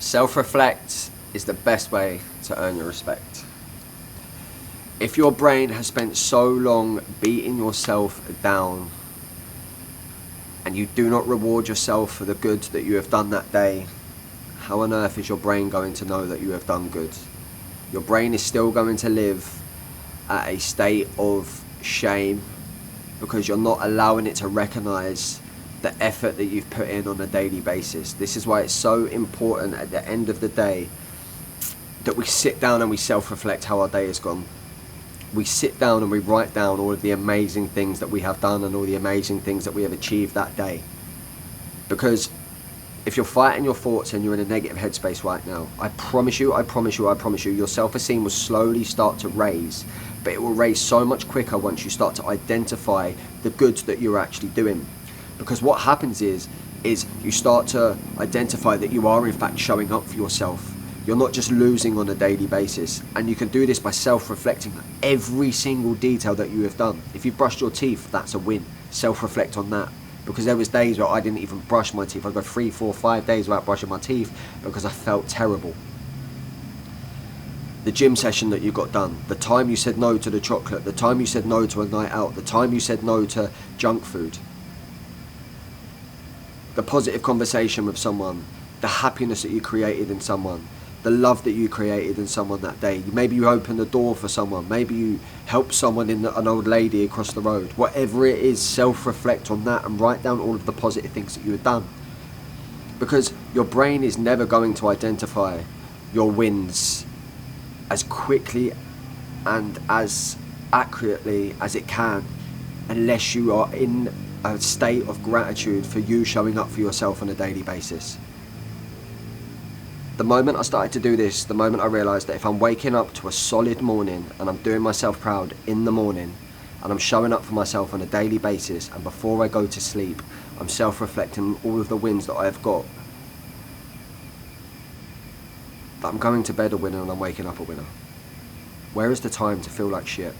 Self-reflect is the best way to earn your respect. If your brain has spent so long beating yourself down and you do not reward yourself for the good that you have done that day, how on earth is your brain going to know that you have done good? Your brain is still going to live at a state of shame because you're not allowing it to recognize the effort that you've put in on a daily basis. This is why it's so important at the end of the day that we sit down and we self-reflect how our day has gone. We sit down and we write down all of the amazing things that we have done and all the amazing things that we have achieved that day. Because if you're fighting your thoughts and you're in a negative headspace right now, I promise you, your self-esteem will slowly start to raise, but it will raise so much quicker once you start to identify the goods that you're actually doing. Because what happens is you start to identify that you are in fact showing up for yourself. You're not just losing on a daily basis. And you can do this by self-reflecting on every single detail that you have done. If you brushed your teeth, that's a win. Self-reflect on that. Because there was days where I didn't even brush my teeth. I'd go 3, 4, 5 days without brushing my teeth because I felt terrible. The gym session that you got done, the time you said no to the chocolate, the time you said no to a night out, the time you said no to junk food, the positive conversation with someone, the happiness that you created in someone, the love that you created in someone that day. Maybe you opened the door for someone, maybe you helped someone an old lady across the road. Whatever it is, self-reflect on that and write down all of the positive things that you have done. Because your brain is never going to identify your wins as quickly and as accurately as it can unless you are in a state of gratitude for you showing up for yourself on a daily basis. The moment I started to do this, the moment I realised that if I'm waking up to a solid morning and I'm doing myself proud in the morning and I'm showing up for myself on a daily basis, and before I go to sleep I'm self-reflecting all of the wins that I have got, that I'm going to bed a winner and I'm waking up a winner. Where is the time to feel like shit?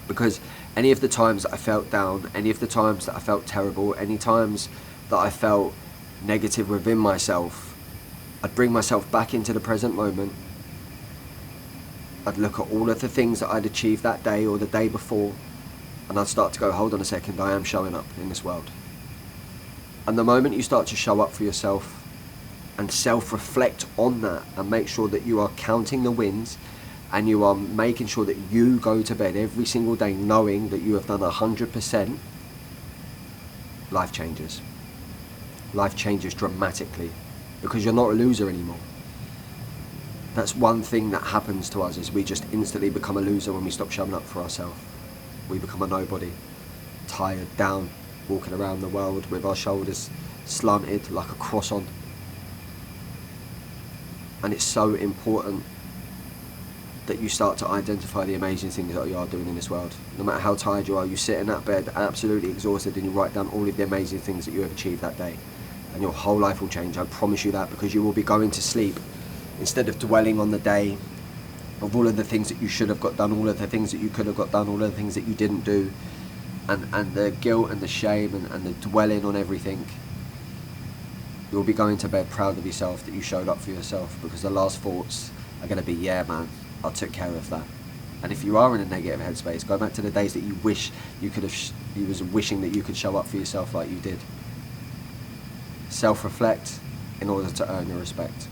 Because any of the times that I felt down, any of the times that I felt terrible, any times that I felt negative within myself, I'd bring myself back into the present moment. I'd look at all of the things that I'd achieved that day or the day before, and I'd start to go, hold on a second, I am showing up in this world. And the moment you start to show up for yourself and self-reflect on that and make sure that you are counting the wins and you are making sure that you go to bed every single day knowing that you have done 100%, life changes. Life changes dramatically because you're not a loser anymore. That's one thing that happens to us, is we just instantly become a loser when we stop showing up for ourselves. We become a nobody, tired, down, walking around the world with our shoulders slanted like a cross on. And it's so important that you start to identify the amazing things that you are doing in this world. No matter how tired you are, you sit in that bed absolutely exhausted and you write down all of the amazing things that you have achieved that day. And your whole life will change, I promise you that, because you will be going to sleep instead of dwelling on the day of all of the things that you should have got done, all of the things that you could have got done, all of the things that you didn't do, and the guilt and the shame and the dwelling on everything. You'll be going to bed proud of yourself that you showed up for yourself, because the last thoughts are going to be, yeah man, I took care of that. And if you are in a negative headspace, go back to the days that you wish you could have, you was wishing that you could show up for yourself like you did. Self-reflect in order to earn your respect.